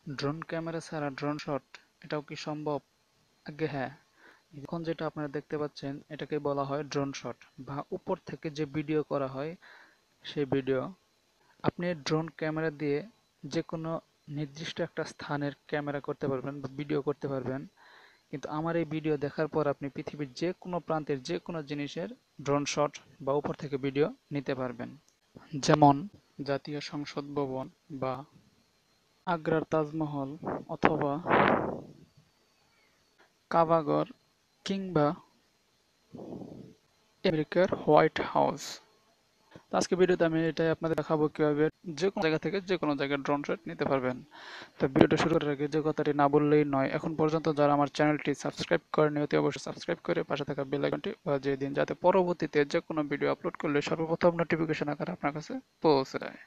Drone camera ছাড়া drone shot এটাও কি সম্ভব? আজ্ঞে হ্যাঁ। এখন যেটা আপনারা দেখতে পাচ্ছেন এটাকে বলা হয় ড্রোন শট বা উপর থেকে যে ভিডিও করা হয় সেই ভিডিও। আপনি ড্রোন ক্যামেরা দিয়ে যে কোনো নির্দিষ্ট একটা স্থানের ক্যামেরা করতে পারবেন বা ভিডিও করতে পারবেন, কিন্তু আমার এই ভিডিও দেখার পর আপনি পৃথিবীর যে কোনো প্রান্তের যে কোনো জিনিসের ড্রোন শট বা উপর থেকে ভিডিও নিতে পারবেন। যেমন জাতীয় সংসদ ভবন বা আগ্রার তাজমহল অথবা কাবাগর কিংবা আমেরিকার হোয়াইট হাউস। তো আজকে ভিডিওতে আমি এটাই আপনাদের দেখাবো কিভাবে যে কোনো জায়গা থেকে যে কোনো জায়গায় ড্রোন শট নিতে পারবেন। তো ভিডিওটা শুরু করার আগে যে কথাটি না বললেই নয়, এখন পর্যন্ত যারা আমার চ্যানেলটি সাবস্ক্রাইব করেনি অতি অবশ্যই সাবস্ক্রাইব করে পাশে থাকা বেল আইকনটি বাজিয়ে দিন, যাতে পরবর্তীতে যে কোনো ভিডিও আপলোড করলে সর্বপ্রথম নোটিফিকেশন আকারে আপনার কাছে পৌঁছে যায়।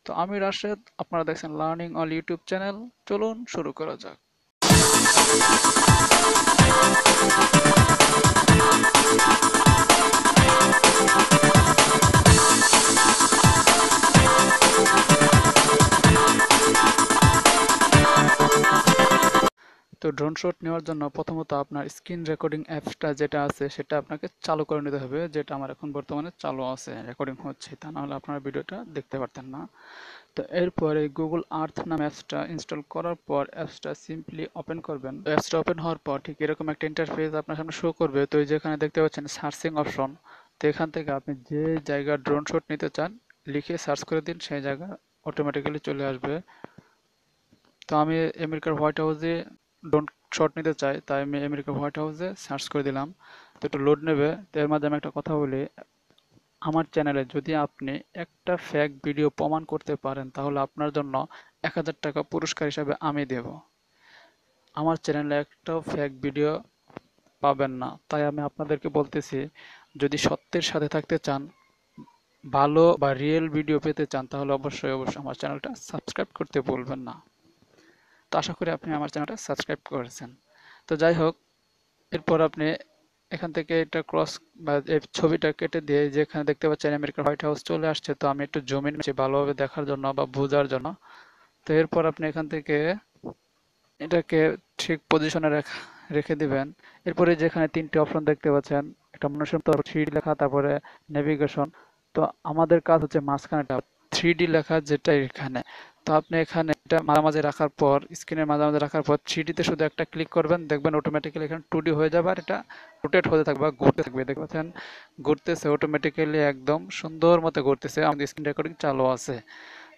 তো আমি রাশেদ, আপনারা দেখছেন লার্নিং অল ইউটিউব চ্যানেল। চলুন শুরু করা যাক। তো ড্রোন শট নেওয়ার জন্য প্রথমত আপনার স্ক্রিন রেকর্ডিং অ্যাপসটা যেটা আছে সেটা আপনাকে চালু করে নিতে হবে, যেটা আমার এখন বর্তমানে চালু আছে, রেকর্ডিং হচ্ছে, তা নাহলে আপনারা ভিডিওটা দেখতে পারতেন না। তো এরপরে গুগল আর্থ নাম অ্যাপসটা ইনস্টল করার পর অ্যাপসটা সিম্পলি ওপেন করবেন। অ্যাপসটা ওপেন হওয়ার পর ঠিক এরকম একটা ইন্টারফেস আপনার সামনে শো করবে। তো এই যেখানে দেখতে পাচ্ছেন সার্চিং অপশন, তো এখান থেকে আপনি যে জায়গার ড্রোন শট নিতে চান লিখে সার্চ করে দিন, সেই জায়গা অটোমেটিক্যালি চলে আসবে। তো আমি আমেরিকার হোয়াইট হাউসে ড্রোন শট নিতে চাই, তাই আমি আমেরিকার হোয়াইট হাউসে সার্চ করে দিলাম। তো একটু লোড নেবে। তো এর মাঝে আমি একটা কথা বলি, আমার চ্যানেলে যদি আপনি একটা ফেক ভিডিও প্রমাণ করতে পারেন তাহলে আপনার জন্য 1000 টাকা পুরস্কার হিসাবে আমি দেব। আমার চ্যানেলে একটাও ফেক ভিডিও পাবেন না, তাই আমি আপনাদেরকে বলতেছি, যদি সত্যের সাথে থাকতে চান, ভালো বা রিয়েল ভিডিও পেতে চান, তাহলে অবশ্যই অবশ্যই আমার চ্যানেলটা সাবস্ক্রাইব করতে ভুলবেন না। তো আশা করি আপনি আমার চ্যানেলটা সাবস্ক্রাইব করেছেন। তো যাই হোক, এরপর আপনি এখান থেকে এটা ক্রস বা এই ছবিটা কেটে দিয়ে যেখানে দেখতে পাচ্ছেন আমেরিকার হোয়াইট হাউস চলে আসছে, তো আমি একটু জুম ইন করছি ভালোভাবে দেখার জন্য বা বোঝার জন্য। তো এরপর আপনি এখান থেকে এটাকে ঠিক পজিশনে রেখে দিবেন। এরপরে যেখানে তিনটি অপশন দেখতে পাচ্ছেন, একটা মানুষের মতো 3D লেখা, তারপরে নেভিগেশন। তো আমাদের কাজ হচ্ছে মাঝখানেটা 3D লেখা যেটা এখানে। তো আপনি এখানে এটা মাঝামাঝি রাখার পর, স্ক্রিনের মাঝামাঝি রাখার পর 3D তে শুধু একটা ক্লিক করবেন, দেখবেন অটোমেটিক্যালি এখানে 2D হয়ে যাবে আর এটা রোটেট হতে থাকবে বা ঘুরতে থাকবে। দেখতে পাচ্ছেন ঘুরতেছে অটোমেটিক্যালি, একদম সুন্দর মতো ঘুরতেছে। আমাদের স্ক্রিন রেকর্ডিং চালু আছে।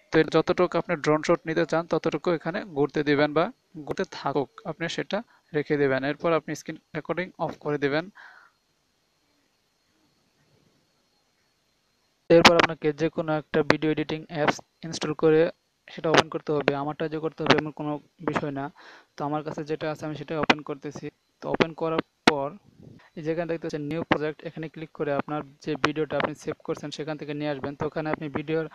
তো যতটুকু আপনি ড্রোন শট নিতে চান ততটুকু এখানে ঘুরতে দিবেন বা ঘুরতে থাকুক, আপনি সেটা রেখে দিবেন। এরপর আপনি স্ক্রিন রেকর্ডিং অফ করে দিবেন। এরপর আপনাকে যে কোনো একটা ভিডিও এডিটিং অ্যাপস ইনস্টল করে সেটা ওপেন করতে হবে। আমারটা যে করতে হবে এমন কোনো বিষয় না। তো আমার কাছে যেটা আছে আমি সেটাই ওপেন করতেছি। তো ওপেন করার পর এই যেখানে দেখতে পাচ্ছেন নিউ প্রজেক্ট, এখানে ক্লিক করে আপনার যে ভিডিওটা আপনি সেভ করছেন সেখান থেকে নিয়ে আসবেন। তো ওখানে আপনি ভিডিওর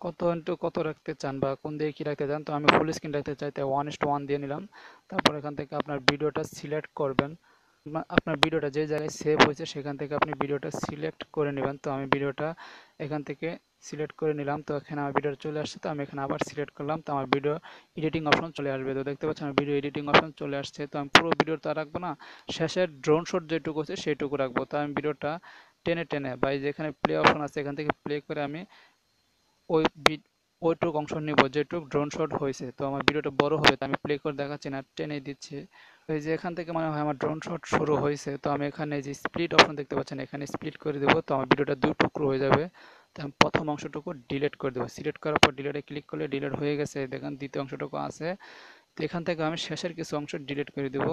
কত ইন্টু কত রাখতে চান বা কোন দিকে কী রাখতে চান, তো আমি ফুল স্ক্রিন রাখতে চাই, তাই 1:1 দিয়ে নিলাম। তারপর এখান থেকে আপনার ভিডিওটা সিলেক্ট করবেন। আপনার ভিডিওটা যে জায়গায় সেভ হয়েছে সেখান থেকে আপনি ভিডিওটা সিলেক্ট করে নেবেন। তো আমি ভিডিওটা এখান থেকে সিলেক্ট করে নিলাম। তো এখানে আমার ভিডিওটা চলে আসছে, তো আমি এখানে আবার সিলেক্ট করলাম, তো আমার ভিডিও এডিটিং অপশন চলে আসবে। তো দেখতে পাচ্ছেন আমার ভিডিও এডিটিং অপশন চলে আসছে। তো আমি পুরো ভিডিও তো আর রাখবো না, শেষের ড্রোন শট যেটুকু আছে সেইটুকু রাখবো। তো আমি ভিডিওটা টেনে টেনে বা যেখানে প্লে অপশন আছে এখান থেকে প্লে করে আমি ওই ওইটুকু অংশ নিব যেটুকু ড্রোন শট হয়েছে। তো আমার ভিডিওটা বড় হবে, তো আমি প্লে করে দেখাচ্ছি না, টেনে দিচ্ছি। এই যে এখান থেকে মনে হয় আমার ড্রোন শট শুরু হয়েছে। তো আমি এখানে যে স্প্লিট অপশন দেখতে পাচ্ছেন এখানে স্প্লিট করে দেবো, তো আমার ভিডিওটা দুই টুকরো হয়ে যাবে। তো আমি প্রথম অংশটুকু ডিলিট করে দেবো। সিলেক্ট করার পর ডিলিটে ক্লিক করলে ডিলিট হয়ে গেছে। দেখেন দ্বিতীয় অংশটুকু আছে। তো এখান থেকে আমি শেষের কিছু অংশ ডিলিট করে দেবো।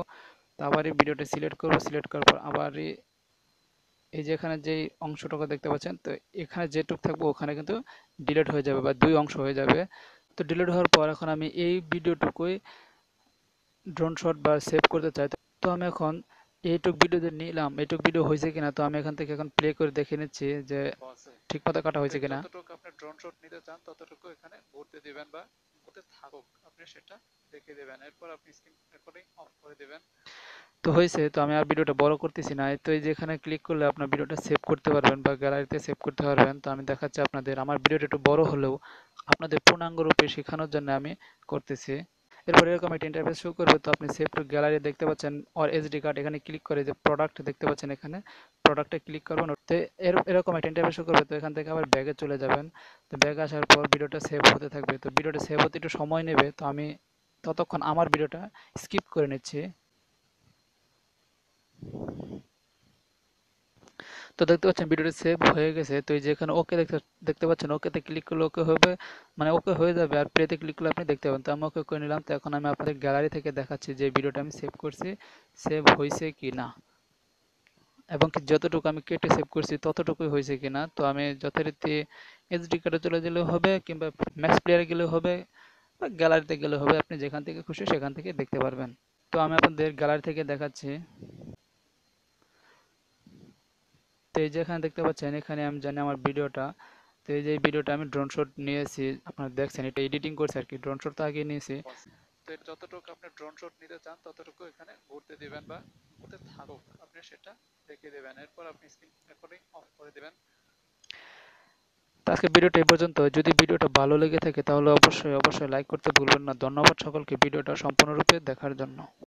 তো আবার এই ভিডিওটা সিলেক্ট করবো, সিলেক্ট করার পর আবার এই যে এখানে যে অংশটুকু দেখতে পাচ্ছেন, তো এখানে যেটুকু থাকবে ওখানে কিন্তু ডিলিট হয়ে যাবে বা দুই অংশ হয়ে যাবে। তো ডিলিট হওয়ার পর এখন আমি এই ভিডিওটুকুই ড্রোন শট বা সেভ করতে চাই। তো আমি এখন এইটুক ভিডিও যে নিলাম এইটুক ভিডিও হয়েছে কিনা, তো আমি এখান থেকে এখন প্লে করে দেখে নিচ্ছি যে ঠিক মতো কাটা হয়েছে কিনা। যতটুকু আপনি ড্রোন শট নিতে চান ততটুকু এখানে ঘুরতে দিবেন বা ঘুরতে থাকুক, আপনি সেটা দেখে দেবেন। এরপর আপনি স্ক্রিন রেকর্ডিং অফ করে দিবেন। তো হয়েছে, তো আমি আর ভিডিওটা বড় করতেছি না। তো এই যে এখানে ক্লিক করলে আপনার ভিডিওটা সেভ করতে পারবেন বা গ্যালারিতে সেভ করতে পারবেন। তো আমি দেখাচ্ছি আপনাদের, আমার ভিডিওটা একটু বড় হলেও আপনাদের পূর্ণাঙ্গ রূপে শেখানোর জন্য আমি করতেছি। এরপর এরকম একটা ইন্টারফেস শো করবে। তো আপনি সেভ টু গ্যালারি দেখতে পাচ্ছেন অর এসডি কার্ড, এখানে ক্লিক করে যে প্রোডাক্ট দেখতে পাচ্ছেন, এখানে প্রোডাক্টে ক্লিক করবেন। তো এরকম একটা ইন্টারফেস শো করবে। তো এখান থেকে আবার ব্যাগে চলে যাবেন। তো ব্যাগে আসার পর ভিডিওটা সেভ হতে থাকবে। তো ভিডিওটা সেভ হতে একটু সময় নেবে। তো আমি ততক্ষণ আমার ভিডিওটা স্কিপ করে নিচ্ছি। তো দেখতে পাচ্ছেন ভিডিওটা সেভ হয়ে গেছে। তো এই যে এখানে ওকে দেখতে দেখতে পাচ্ছেন, ওকেতে ক্লিক করলে ওকে হবে, মানে ওকে হয়ে যাবে। আর প্লেতে ক্লিক করলে আপনি দেখতে পাবেন। তো আমি ওকে করে নিলাম। তো এখন আমি আপনাদের গ্যালারি থেকে দেখাচ্ছি যে ভিডিওটা আমি সেভ করছি, সেভ হয়েছে কি না, এবং কি যতটুকু আমি কেটে সেভ করছি ততটুকুই হয়েছে কিনা। তো আমি যথারীতি এইচডি কার্ডে চলে গেলেও হবে, কিংবা ম্যাক্স প্লেয়ারে গেলেও হবে, বা গ্যালারিতে গেলেও হবে। আপনি যেখান থেকে খুশি সেখান থেকে দেখতে পারবেন। তো আমি আপনাদের গ্যালারি থেকে দেখাচ্ছি। তো এই যে এখানে দেখতে পাচ্ছেন, এখানে আমি জানি আমার ভিডিওটা। তো এই যে এই ভিডিওটা আমি ড্রোন শট নিয়েছি, আপনারা দেখছেন এটা এডিটিং করছি আর কি, ড্রোন শট তো আগে নিয়েছি। তো এটা যতটুকু আপনি ড্রোন শট নিতে চান ততটুকু এখানে ঘুরতে দিবেন বা ঘুরতে থাকুক, আপনি সেটা রেখে দেবেন। এরপর আপনি স্ক্রিন রেকর্ডিং অফ করে দিবেন। তো আজকে ভিডিওটা এই পর্যন্ত। যদি ভিডিওটা ভালো লেগে থাকে তাহলে অবশ্যই অবশ্যই লাইক করতে ভুলবেন না। ধন্যবাদ সকলকে ভিডিওটা সম্পূর্ণরূপে দেখার জন্য।